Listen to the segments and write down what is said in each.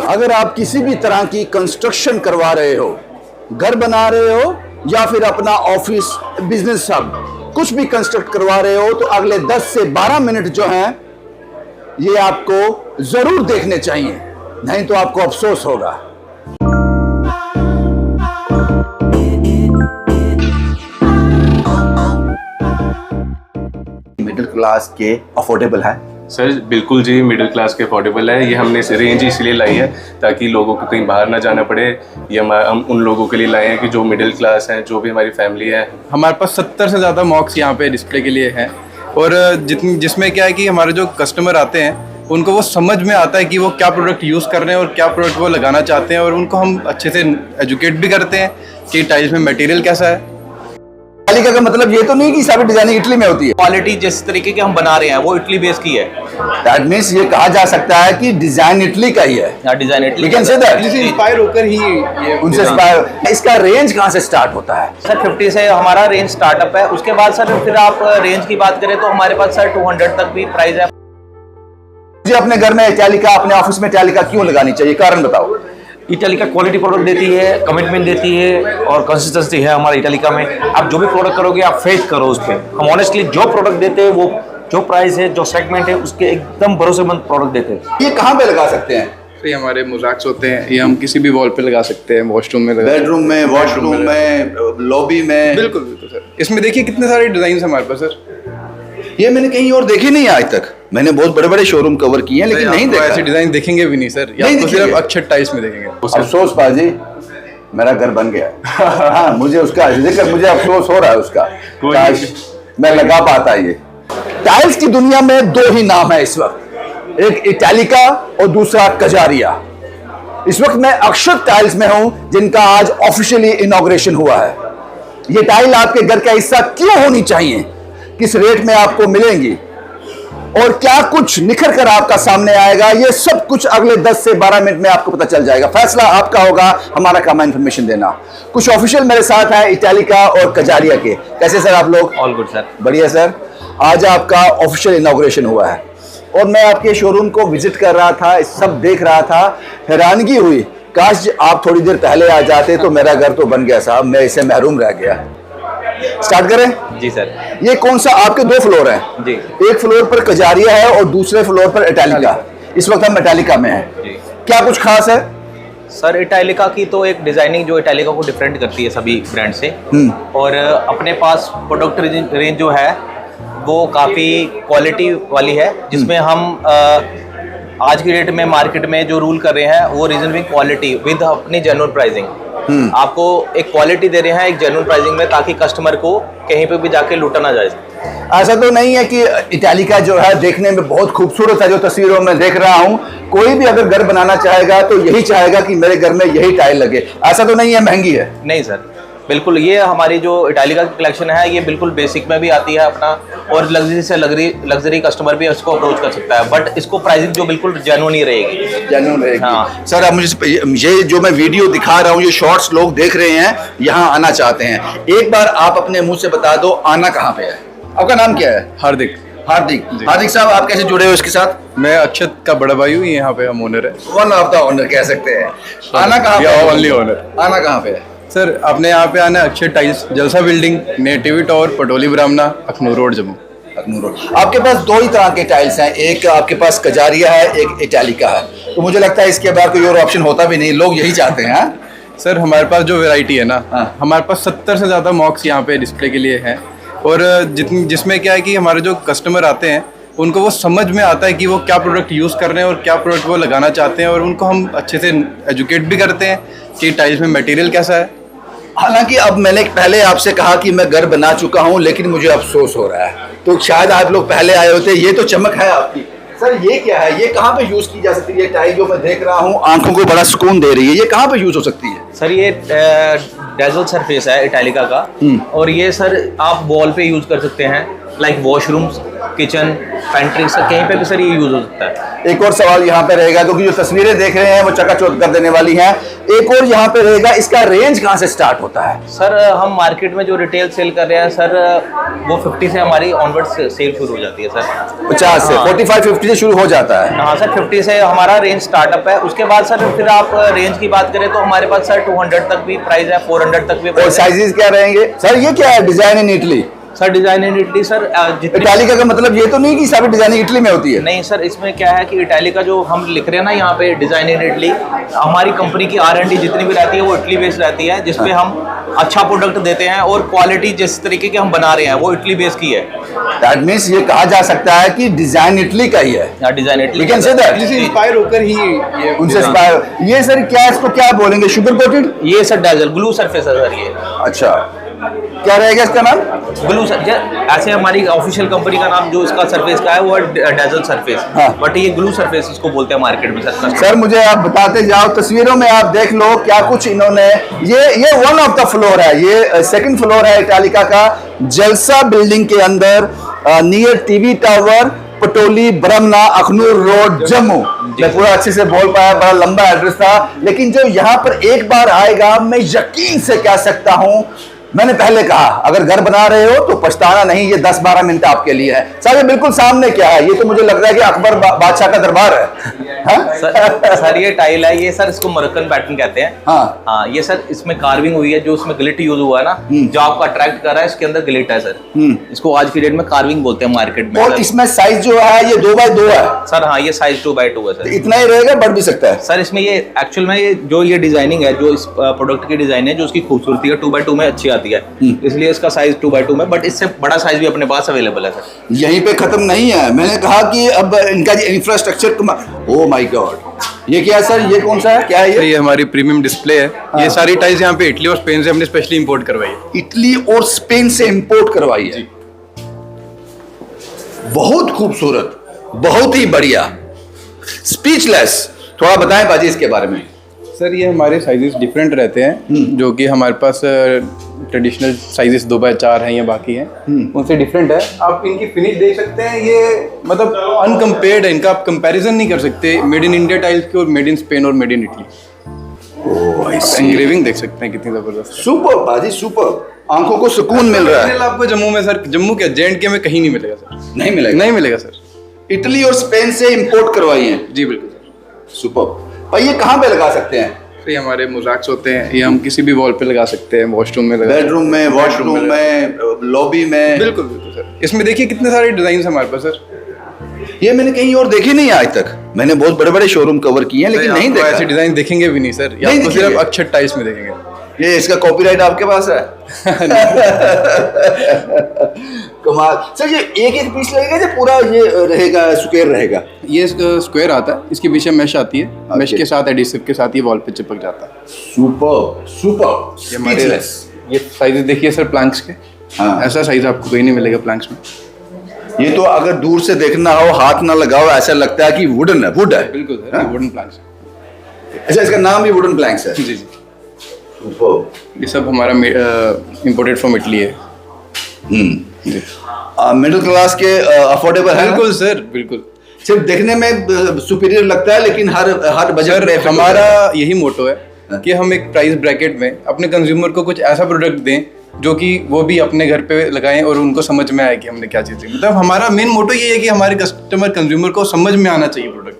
अगर आप किसी भी तरह की कंस्ट्रक्शन करवा रहे हो, घर बना रहे हो या फिर अपना ऑफिस बिजनेस सब कुछ भी कंस्ट्रक्ट करवा रहे हो, तो अगले 10 से 12 मिनट जो हैं ये आपको जरूर देखने चाहिए, नहीं तो आपको अफसोस होगा। मिडिल क्लास के अफोर्डेबल है सर? बिल्कुल जी, मिडिल क्लास के अफोर्डेबल है। ये हमने रेंज इसलिए लाई है ताकि लोगों को कहीं बाहर ना जाना पड़े। ये हम उन लोगों के लिए लाए हैं कि जो मिडिल क्लास हैं, जो भी हमारी फैमिली है। हमारे पास 70 से ज़्यादा मॉक्स यहाँ पे डिस्प्ले के लिए हैं और जिसमें क्या है कि हमारे जो कस्टमर आते हैं उनको वो समझ में आता है कि वो क्या प्रोडक्ट यूज़ कर रहे हैं और क्या प्रोडक्ट वो लगाना चाहते हैं, और उनको हम अच्छे से एजुकेट भी करते हैं कि टाइल्स में मटेरियल कैसा है। इटालिका का मतलब ये तो नहीं कि सारी डिजाइनिंग इटली में होती है। क्वालिटी जिस तरीके की हम बना रहे हैं वो इटली बेस की है। दैट मींस ये कहा जा सकता है कि डिजाइन इटली का ही है। Design Italy We can say that। Italy से इंस्पायर होकर ही ये उनसे इंस्पायर। इसका रेंज कहाँ से स्टार्ट होता है? सर 50 से हमारा रेंज स्टार्टअप है। उसके बाद सर फिर आप रेंज की बात करें तो हमारे पास सर 200 तक भी प्राइस है। मुझे अपने घर में इटालिका, अपने ऑफिस में इटालिका क्यों लगानी चाहिए, कारण बताओ। इटालिका क्वालिटी प्रोडक्ट देती है, कमिटमेंट देती है और कंसिस्टेंसी है हमारे इटालिका में। आप जो भी प्रोडक्ट करोगे आप फेथ करो उस पर। हम ऑनेस्टली जो प्रोडक्ट देते हैं, वो जो प्राइस है, जो सेगमेंट है, उसके एकदम भरोसेमंद प्रोडक्ट देते हैं। ये कहाँ पे लगा सकते हैं? ये हमारे मोज़ैक्स होते हैं, ये हम किसी भी वॉल पे लगा सकते हैं, वॉशरूम में लगा, बेडरूम में, वॉशरूम में, लॉबी में। बिल्कुल बिल्कुल सर। इसमें देखिए कितने सारे डिजाइन हमारे पास सर। ये मैंने कहीं और देखे नहीं आज तक। मैंने बहुत बड़े बड़े शोरूम कवर किए हैं लेकिन नहीं देखा। ऐसे डिजाइन देखेंगे भी नहीं सर, नहीं आपको सिर्फ अक्षर टाइल्स में देखेंगे। अफसोस बाजी, मेरा घर बन गया। हाँ, मुझे उसका जिक्र, मुझे अफसोस हो रहा है उसका। काश मैं लगा पाता। ये टाइल्स की दुनिया में दो ही नाम है इस वक्त, एक इटालिका और दूसरा कजारिया। इस वक्त मैं अक्षत टाइल्स में हूं जिनका आज ऑफिशियली इनॉग्रेशन हुआ है। ये टाइल आपके घर का हिस्सा क्यों होनी चाहिए, किस रेट में आपको मिलेंगी और क्या कुछ निखर कर आपका सामने आएगा, ये सब कुछ अगले 10 से 12 मिनट में आपको पता चल जाएगा। फैसला आपका होगा, हमारा काम है इंफॉर्मेशन देना। कुछ ऑफिशियल मेरे साथ है इटालिका और कजारिया के। कैसे सर आप लोग? All good sir. बढ़िया सर। आज आपका ऑफिशियल इनॉग्रेशन हुआ है और मैं आपके शोरूम को विजिट कर रहा था, सब देख रहा था, हैरानगी हुई। काश आप थोड़ी देर पहले आ जाते तो मेरा घर तो बन गया साहब, मैं इसे महरूम रह गया। स्टार्ट करें? जी सर। ये कौन सा, आपके 2 फ्लोर हैं जी। एक फ्लोर पर कजारिया है और दूसरे फ्लोर पर इटालिका। इस वक्त हम इटालिका में हैं। जी। क्या कुछ खास है सर इटालिका की तो एक डिजाइनिंग जो इटालिका को डिफरेंट करती है सभी ब्रांड से, और अपने पास प्रोडक्ट रेंज जो है वो काफ़ी क्वालिटी वाली है, जिसमें हम आज की डेट में मार्केट में जो रूल कर रहे हैं वो रीजनेबल क्वालिटी विद अपनी जेन्युइन प्राइसिंग। आपको एक क्वालिटी दे रहे हैं एक जेन्युइन प्राइसिंग में, ताकि कस्टमर को कहीं पे भी जाके लूटा ना जाए। ऐसा तो नहीं है कि इटालिका जो है देखने में बहुत खूबसूरत है, जो तस्वीरों में देख रहा हूं, कोई भी अगर घर बनाना चाहेगा तो यही चाहेगा कि मेरे घर में यही टाइल लगे। ऐसा तो नहीं है महंगी है? नहीं सर, बिल्कुल। ये हमारी जो इटालिका की कलेक्शन है ये बिल्कुल बेसिक में भी आती है अपना, और लग्जरी से लग्जरी कस्टमर भी इसको अप्रोच कर सकता है, बट इसको प्राइसिंग जो बिल्कुल जेन्युइन ही रहेगी। जेन्युइन रहेगी। हाँ। सर आप मुझे ये जो मैं वीडियो दिखा रहा हूँ, ये शॉर्ट्स लोग देख रहे हैं, यहाँ आना चाहते हैं, एक बार आप अपने मुंह से बता दो आना कहाँ पे है। आपका नाम क्या है? हार्दिक। हार्दिक साहब, आप कैसे जुड़े हो इसके साथ? मैं अक्षत का बड़ा भाई हूँ, यहाँ पे हम ओनर है। वन ऑफ द ओनर कह सकते हैं। आना कहाँ पे? Only owner. आना कहाँ पे है सर? अपने यहाँ पे आना अक्षय टाइल्स, जलसा बिल्डिंग, नेटिव टावर, पटोली ब्राह्मणा, अखनूर रोड, जम्मू। अखनूर रोड। आपके पास 2 ही तरह के टाइल्स हैं, एक आपके पास कजारिया है, एक इटालिका है, तो मुझे लगता है इसके बाद कोई और ऑप्शन होता भी नहीं, लोग यही चाहते हैं। सर हमारे पास जो वैरायटी है ना, हमारे पास 70 से ज़्यादा मॉक्स यहाँ पे डिस्प्ले के लिए हैं, और जिसमें क्या है कि हमारे जो कस्टमर आते हैं उनको वो समझ में आता है कि वो क्या प्रोडक्ट यूज़ कर रहे हैं और क्या प्रोडक्ट वो लगाना चाहते हैं, और उनको हम अच्छे से एजुकेट भी करते हैं कि टाइल्स में मटेरियल कैसा है। हालांकि अब मैंने पहले आपसे कहा कि मैं घर बना चुका हूं, लेकिन मुझे अफसोस हो रहा है, तो शायद आप लोग पहले आए होते। ये तो चमक है आपकी। सर ये क्या है, ये कहाँ पे यूज की जा सकती है? टाइल जो मैं देख रहा हूँ आंखों को बड़ा सुकून दे रही है, ये कहाँ पे यूज हो सकती है? सर ये डेजल सरफेस है इटालिका का, और ये सर आप वॉल पे यूज कर सकते हैं, like washrooms, kitchen, pantry, sir कहीं पे भी सर ये यूज हो सकता है। एक और सवाल यहाँ पे रहेगा, क्योंकि जो तस्वीरें देख रहे हैं वो चकाचौंध कर देने वाली हैं। एक और यहाँ पे रहेगा, इसका रेंज कहाँ से स्टार्ट होता है? सर हम मार्केट में जो रिटेल सेल कर रहे हैं सर, वो 50 से हमारी ऑनवर्ड सेल शुरू हो जाती है सर। 50 से 45-50 से शुरू हो जाता है। हाँ सर, 50 से हमारा रेंज स्टार्टअप है। उसके बाद सर फिर आप रेंज की बात करें तो हमारे पास सर 200 तक भी प्राइस है, 400 तक भी और प्राइस है। साइजेस क्या रहेंगे सर? ये क्या है? Design in Italy? Sir design in Italy sir जितनी इटालिका का मतलब ये तो नहीं कि सारी डिजाइनिंग इटली में होती है? नहीं सर, इसमें क्या है कि इटालिका जो हम लिख रहे हैं ना यहाँ पे डिजाइन इन इटली, हमारी कंपनी की R&D जितनी भी रहती है वो इटली बेस्ड रहती है, जिसपे हम अच्छा प्रोडक्ट देते हैं और क्वालिटी जिस तरीके की हम बना रहे हैं वो इटली बेस्ड की है। दैट मींस ये कहा जा सकता है कि डिजाइन इटली का ही है। यहाँ design Italy We can say that? Italy से इंस्पायर होकर ही ये उनसे inspire- ये सर क्या, इसको क्या बोलेंगे? Sugar coated? ये सर डेजल ग्लू सरफेस है सर ये। अच्छा, क्या रहेगा इसका नाम? ग्लू सर, ऐसे हमारी ऑफिशियल कंपनी का नाम जो इसका सरफेस का है वो है डेजल सरफेस, हाँ। बट ये ग्लू सरफेस इसको बोलते हैं मार्केट में सर। सर मुझे आप बताते जाओ, तस्वीरों में आप देख लो क्या कुछ इन्होंने, ये वन ऑफ द फ्लोर है, ये सेकंड फ्लोर है इटालिका का, जलसा बिल्डिंग के अंदर, near TV tower, Patoli, Brahmana, Akhnoor road, Jammu. मैं पूरा अच्छे से बोल पाया, बड़ा लंबा एड्रेस था, लेकिन जो यहाँ पर एक बार आएगा, मैं यकीन से कह सकता हूँ, मैंने पहले कहा अगर घर बना रहे हो तो पछताना नहीं, ये 10-12 मिनट आपके लिए है। सर ये बिल्कुल सामने क्या है? ये तो मुझे लग रहा है कि अकबर बादशाह का दरबार है। हाँ? सर ये टाइल है, ये सर इसको मोरक्कन पैटर्न कहते हैं। हाँ। हाँ, ये सर इसमें कार्विंग हुई है, जो इसमें ग्लिट यूज हुआ है ना, जो आपको अट्रैक्ट कर रहा है, इसके अंदर ग्लिट है सर। इसको आज की डेट में कार्विंग बोलते हैं मार्केट में। और इसमें साइज जो है ये 2x2 है सर हाँ, ये साइज 2x2 है सर। इतना ही रहेगा, बढ़ भी सकता है? सर इसमें ये एक्चुअल में ये डिजाइनिंग है, जो इस प्रोडक्ट की डिजाइन है, जो उसकी खूबसूरती है 2x2 में अच्छी आती है, इसलिए इसका साइज 2x2 में, बट इससे बड़ा साइज भी अपने पास अवेलेबल है सर। यहीं पे खत्म नहीं है, मैंने कहा कि अब इनका इंफ्रास्ट्रक्चर ओ माय गॉड, ये क्या है सर? ये कौन सा है? क्या है ये हमारी प्रीमियम डिस्प्ले है। ये सारी टाइल्स यहाँ पे इटली और स्पेन से हमने स्पेशली इंपोर्ट करवाई है। इटली और स्पेन से इंपोर्ट करवाई है। बहुत खूबसूरत, बहुत ही बढ़िया, स्पीचलेस। थोड़ा बताएं बाजी इसके बारे में। सर ये हमारे साइजेस डिफरेंट रहते हैं, जो कि हमारे पास ट्रेडिशनल साइजेस 2x4 हैं या बाकी हैं, उनसे डिफरेंट है। आप इनकी फिनिश देख सकते हैं, ये मतलब अनकम्पेयर्ड है, इनका आप कंपैरिजन नहीं कर सकते मेड इन इंडिया टाइल्स के और मेड इन स्पेन और मेड इन इटली। एंग्रेविंग देख सकते हैं कितनी जबरदस्त। सुपर बाजी, सुपर, आंखों को सुकून मिल रहा है। आपको जम्मू में सर, जम्मू क्या J&K में कहीं नहीं मिलेगा सर। नहीं मिलेगा? नहीं मिलेगा सर। इटली और स्पेन से इंपोर्ट करवाई है? जी बिल्कुल सर। सुपर। और ये कहाँ पे लगा सकते हैं? ये हमारे मोज़ाक्स होते हैं, ये हम किसी भी वॉल पे लगा सकते हैं, वॉशरूम में लगा, बेडरूम में, वॉशरूम में, लॉबी में। बिल्कुल बिल्कुल सर। इसमें देखिए कितने सारे डिजाइन हमारे पास सर। ये मैंने कहीं और देखे नहीं आज तक। मैंने बहुत बड़े बड़े शोरूम कवर किए हैं, लेकिन नहीं देखा। ऐसे डिजाइन देखेंगे भी नहीं सर, ये नहीं आपको दिखेंगे। सिर्फ अक्षर टाइल्स में देखेंगे। ये इसका कॉपीराइट आपके पास है? कमाल। सर ये एक एक पीस लगेगा या पूरा ये रहेगा, स्क्वायर रहेगा? ये स्क्वायर आता है, इसके पीछे मैश आती है, मैश के साथ एडिसिव के साथ ये वॉल पे चिपक जाता है। Super super. ये हमारे ये साइज देखिए सर प्लैंक्स के। हाँ। ऐसा साइज आपको कहीं नहीं मिलेगा प्लैंक्स में। ये तो अगर दूर से देखना हो, हाथ ना लगाओ, ऐसा लगता है कि वुडन है, वुड है। बिल्कुल सर, वुडन प्लैंक्स। अच्छा, इसका नाम ही वुडन प्लैंक्स है? जी जी। सुपर। ये सब हमारा इंपोर्टेड फ्रॉम इटली है। जी। मिडिल क्लास के अफोर्डेबल है? बिल्कुल सर, बिल्कुल। सिर्फ देखने में सुपीरियर लगता है, लेकिन हर बजट में हमारा यही मोटो है कि हम एक प्राइस ब्रैकेट में अपने कंज्यूमर को कुछ ऐसा प्रोडक्ट दें जो कि वो भी अपने घर पे लगाएं और उनको समझ में आए कि हमने क्या चीज़ दी। मतलब हमारा मेन मोटो ये है कि हमारे कस्टमर कंज्यूमर को समझ में आना चाहिए प्रोडक्ट।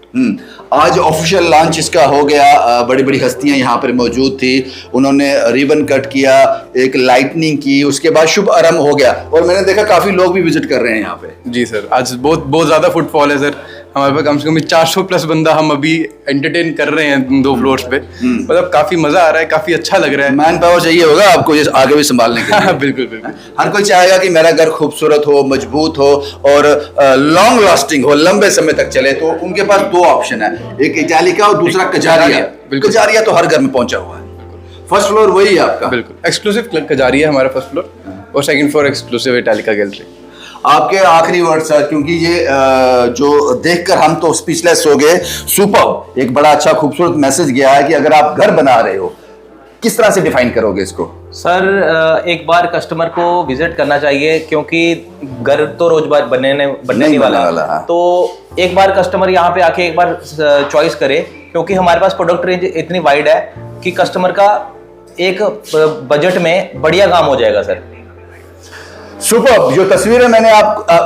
आज ऑफिशियल लॉन्च इसका हो गया, बड़ी बड़ी हस्तियां यहाँ पर मौजूद थी, उन्होंने रिबन कट किया, एक लाइटनिंग की, उसके बाद शुभ आरंभ हो गया और मैंने देखा काफी लोग भी विजिट कर रहे हैं यहाँ पे। जी सर, आज बहुत ज़्यादा फुटफॉल है सर। हमारे पास कम से कम 400 प्लस बंदा हम अभी एंटरटेन कर रहे हैं 2 फ्लोर्स पे। मतलब काफ़ी मज़ा आ रहा है, काफ़ी अच्छा लग रहा है। मैन पावर चाहिए होगा आपको ये आगे भी संभालने के लिए। बिल्कुल बिल्कुल। हर कोई चाहेगा कि मेरा घर खूबसूरत हो, मजबूत हो और लॉन्ग लास्टिंग हो, लंबे समय तक चले, तो उनके पास 2 ऑप्शन है, एक इटालिका और दूसरा कजारिया। कजारिया तो हर घर में पहुंचा हुआ है। फर्स्ट फ्लोर वही है आपका? बिल्कुल, एक्सक्लूसिव कजारिया है हमारा फर्स्ट फ्लोर और सेकंड फ्लोर एक्सक्लूसिव इटालिका गैलरी। आपके आखिरी वर्ड सर, क्योंकि ये जो देखकर हम तो स्पीचलेस हो गए। सुपर, एक बड़ा अच्छा खूबसूरत मैसेज गया है कि अगर आप घर बना रहे हो, किस तरह से डिफाइन करोगे इसको? सर एक बार कस्टमर को विजिट करना चाहिए, क्योंकि घर तो रोज बार बनने नहीं वाला। हाँ। तो एक बार कस्टमर यहाँ पे आके एक बार चॉइस करे, क्योंकि हमारे पास प्रोडक्ट रेंज इतनी वाइड है कि कस्टमर का एक बजट में बढ़िया काम हो जाएगा सर। सुपर। जो तस्वीरें मैंने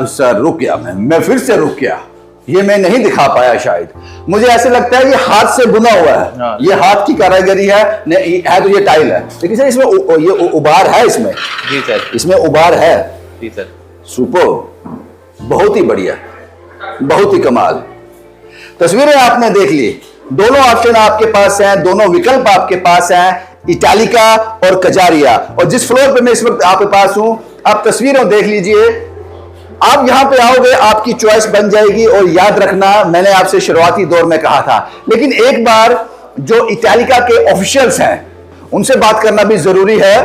सर रुक गया, मैं फिर से रुक गया, ये मैं नहीं दिखा पाया शायद। मुझे ऐसे लगता है ये हाथ से बुना हुआ है। हाँ। ये हाथ की कारीगरी है तो ये टाइल है, लेकिन सर इसमें ये उबार है इसमें। जी सर। इसमें उबार है। जी सर। सुपर, बहुत ही बढ़िया, बहुत ही कमाल। तस्वीरें आपने देख ली, दोनों ऑप्शन आपके पास हैं, दोनों विकल्प आपके पास हैं, इटालिका और कजारिया। और जिस फ्लोर पे मैं इस वक्त आपके पास हूं, आप तस्वीरें देख लीजिए। आप यहां पे आओगे, आपकी चॉइस बन जाएगी। और याद रखना, मैंने आपसे शुरुआती दौर में कहा था, लेकिन एक बार जो इटालिका के ऑफिशियल्स हैं उनसे बात करना भी जरूरी है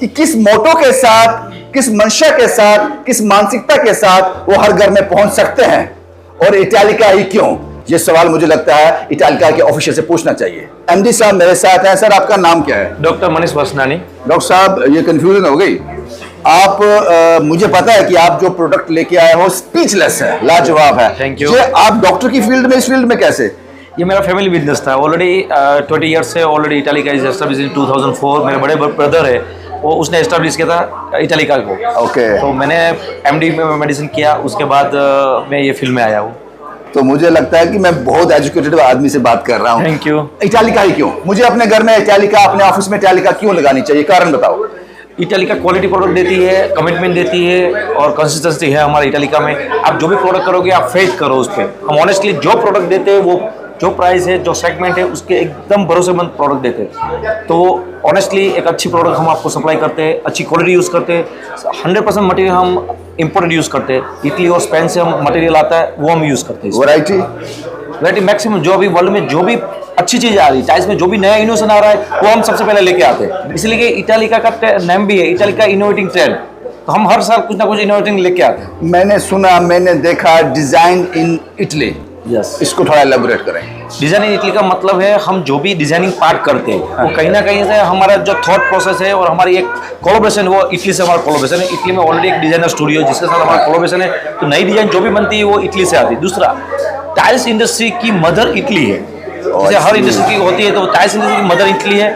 कि किस मोटो के साथ, किस मंशा के साथ, किस मानसिकता के साथ वो हर घर में पहुंच सकते हैं, और इटालिका ही क्यों। ये सवाल मुझे लगता है इटालिका के ऑफिशियल से पूछना चाहिए। एमडी साहब मेरे साथ हैं। सर आपका नाम क्या है? डॉक्टर मनीष वसनानी। डॉक्टर साहब, ये कंफ्यूजन हो गई। आप मुझे पता है कि आप जो प्रोडक्ट लेके आए हो स्पीचलेस है, लाजवाब है। Thank you। ये आप डॉक्टर की फील्ड में, इस फील्ड में कैसे? ये मेरा फैमिली बिजनेस था ऑलरेडी 20 ईयर्स से। Already Italica is established in 2004। मेरे बड़े ब्रदर है, वो उसने एस्टैब्लिश किया था इटालिका को। ओके। तो मैंने एमडी में मेडिसिन किया, उसके बाद मैं ये फील्ड में आया हूँ। तो मुझे लगता है कि मैं बहुत एजुकेटेड आदमी से बात कर रहा हूँ। Thank you. इटालिका ही क्यों? मुझे अपने घर में इटालिका, अपने ऑफिस में इटालिका क्यों लगानी चाहिए? कारण बताओ। इटालिका क्वालिटी प्रोडक्ट देती है, कमिटमेंट देती है और कंसिस्टेंसी है हमारे इटालिका में। आप जो भी प्रोडक्ट करोगे, आप फेथ करो उस पर। हम ऑनेस्टली जो प्रोडक्ट देते हैं, वो जो प्राइस है, जो सेगमेंट है, उसके एकदम भरोसेमंद प्रोडक्ट देते हैं। तो ऑनेस्टली एक अच्छी प्रोडक्ट हम आपको सप्लाई करते हैं, अच्छी क्वालिटी यूज़ करते हैं। 100% मटेरियल हम इम्पोर्टेड यूज़ करते हैं। इटली और स्पेन से हम मटेरियल आता है, वो हम यूज़ करते हैं। वैरायटी मैक्सिमम जो अभी वर्ल्ड में जो भी अच्छी चीज़ आ रही है, टाइल्स में जो भी नया इनोवेशन आ रहा है, वो हम सबसे पहले लेके आते हैं। इसलिए कि इटालिका का नाम भी है, इटालिका इनोवेटिंग ट्रेंड। तो हम हर साल कुछ ना कुछ इनोवेटिंग लेके आते हैं। मैंने सुना, मैंने देखा, डिजाइन इन इटली। यस। इसको थोड़ा एलैबोरेट करें। डिजाइन इन इटली का मतलब है, हम जो भी डिजाइनिंग पार्ट करते हैं, वो कहीं ना कहीं से हमारा जो थॉट प्रोसेस है और हमारी एक कोलैबोरेशन, वो इटली से हमारा कोलैबोरेशन है। इटली में ऑलरेडी एक डिजाइनर स्टूडियो जिसके साथ हमारा कोलैबोरेशन है। तो नई डिजाइन जो भी बनती है, वो इटली से आती है। दूसरा, टाइल्स इंडस्ट्री की मदर इटली है। जैसे हर इंडस्ट्री की होती है, तो टाइल्स इंडस्ट्री की मदर इटली है।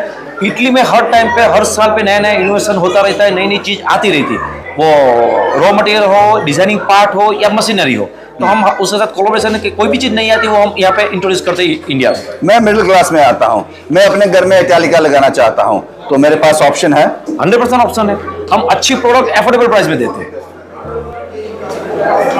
इटली में हर टाइम पे, हर साल पे नया नया इनोवेशन होता रहता है, नई नई चीज़ आती रहती है। वो रॉ मटेरियल हो, डिजाइनिंग पार्ट हो या मशीनरी हो, तो हम उसके साथ कोलैबोरेशन की कोई भी चीज़ नहीं आती, वो हम यहाँ पे इंट्रोड्यूस करते हैं इंडिया में। मैं मिडिल क्लास में आता हूँ, मैं अपने घर में इटालिका लगाना चाहता हूँ, तो मेरे पास ऑप्शन है? 100% ऑप्शन है। हम अच्छी प्रोडक्ट अफोर्डेबल प्राइस में देते हैं।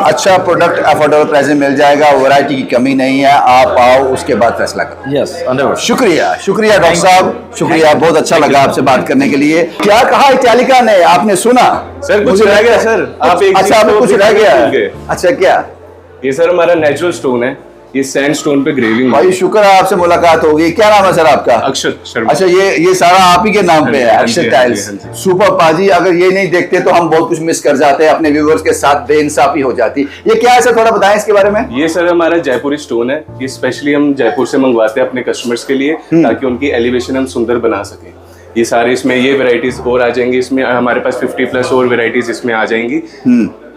अच्छा प्रोडक्ट अफोर्डेबल प्राइस में मिल जाएगा, वैरायटी की कमी नहीं है। आप आओ, उसके बाद फैसला करो। यस, 100%। शुक्रिया, शुक्रिया डॉक्टर साहब, शुक्रिया। बहुत अच्छा लगा आपसे बात करने के लिए। क्या कहा इटालिका ने, आपने सुना? सर कुछ रह गया सर। आप एक अच्छा, चीज़ कुछ तो रह गया भूल गए। है? अच्छा, क्या? ये सर हमारा नेचुरल स्टोन है, ये सैंड स्टोन पे ग्रेविंग। भाई शुक्र है आपसे मुलाकात होगी। क्या नाम है सर आपका? अक्षत शर्मा। अच्छा, ये सारा आप ही के नाम पे है, हाँ जी, अक्षत हाँ टाइल्स। जी, हाँ सुपर पाजी, अगर ये नहीं देखते तो हम बहुत कुछ मिस कर जाते हैं, अपने व्यूअर्स के साथ बेइंसाफी हो जाती। ये क्या है सर, थोड़ा बताएं इसके बारे में। ये सर हमारा जयपुरी स्टोन है। ये स्पेशली हम जयपुर से मंगवाते हैं अपने कस्टमर्स के लिए, ताकि उनकी एलिवेशन हम सुंदर बना सकें। ये सारे इसमें ये वेराइटीज और आ जाएंगी। इसमें हमारे पास 50+ और वेराइटीज इसमें आ जाएंगी।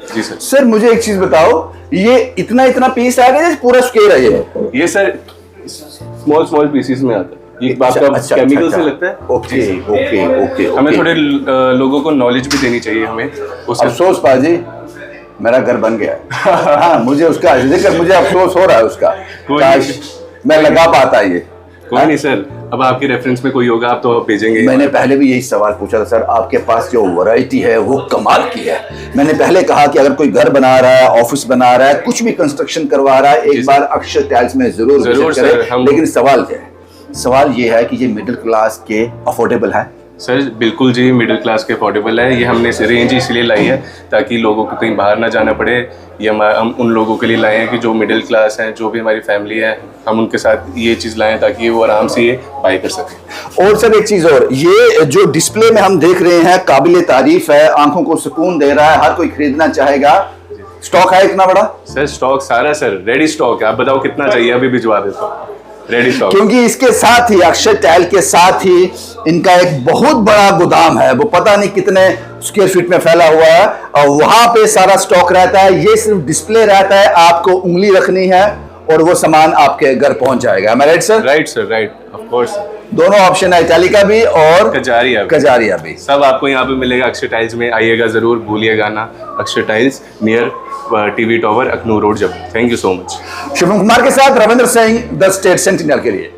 जी सर। सर मुझे एक चीज बताओ, ये इतना पीस आ गया, पूरा स्क्वायर है ये सर स्मॉल पीसेस में आता है। ये आपका केमिकल से लगता है। Okay okay okay. हमें थोड़े लोगों को नॉलेज भी देनी चाहिए हमें। अफसोस पाजी, मेरा घर बन गया है। हाँ, मुझे उसका जिक्र, मुझे अफसोस हो रहा है उसका। काश मैं लगा पाता ये। कोई नहीं सर, अब आपके रेफरेंस में कोई होगा आप तो भेजेंगे। मैंने पहले भी यही सवाल पूछा था सर, आपके पास जो वैरायटी है वो कमाल की है। मैंने पहले कहा कि अगर कोई घर बना रहा है, ऑफिस बना रहा है, कुछ भी कंस्ट्रक्शन करवा रहा है, एक बार अक्षत टाइल्स में जरूर विजिट करें। लेकिन सवाल क्या है? सवाल ये है कि ये मिडिल क्लास के अफोर्डेबल है? सर बिल्कुल जी, मिडिल क्लास के अफोर्डेबल है। ये हमने रेंज इसलिए लाई है ताकि लोगों को कहीं बाहर ना जाना पड़े। ये हम उन लोगों के लिए लाए हैं कि जो मिडिल क्लास हैं, जो भी हमारी फैमिली है, हम उनके साथ ये चीज़ लाएं ताकि वो आराम से ये बाई कर सकें। और सर एक चीज़ और, ये जो डिस्प्ले में हम देख रहे हैं काबिले तारीफ है, आंखों को सुकून दे रहा है, हर कोई खरीदना चाहेगा। स्टॉक है इतना बड़ा? सर स्टॉक सारा सर रेडी स्टॉक है। आप बताओ कितना चाहिए, अभी भिजवा देता हूँ। Ready stock. क्योंकि इसके साथ ही अक्षय टाइल के साथ ही इनका एक बहुत बड़ा गोदाम है, वो पता नहीं कितने स्क्वायर फीट में फैला हुआ है, और वहां पे सारा स्टॉक रहता है। ये सिर्फ डिस्प्ले रहता है, आपको उंगली रखनी है और वो सामान आपके घर पहुंच जाएगा। Am I right, sir? Right sir, right, of course. दोनों ऑप्शन है, इटालिका भी और कजारिया भी। सब आपको यहाँ पे मिलेगा अक्षय टाइल्स में। आइएगा जरूर, भूलिएगा ना। Akshay tiles near TV tower, Akhnoor road, जब। Thank you so much. Shivam Kumar के साथ Ravindra Singh, the State Sentinel के लिए।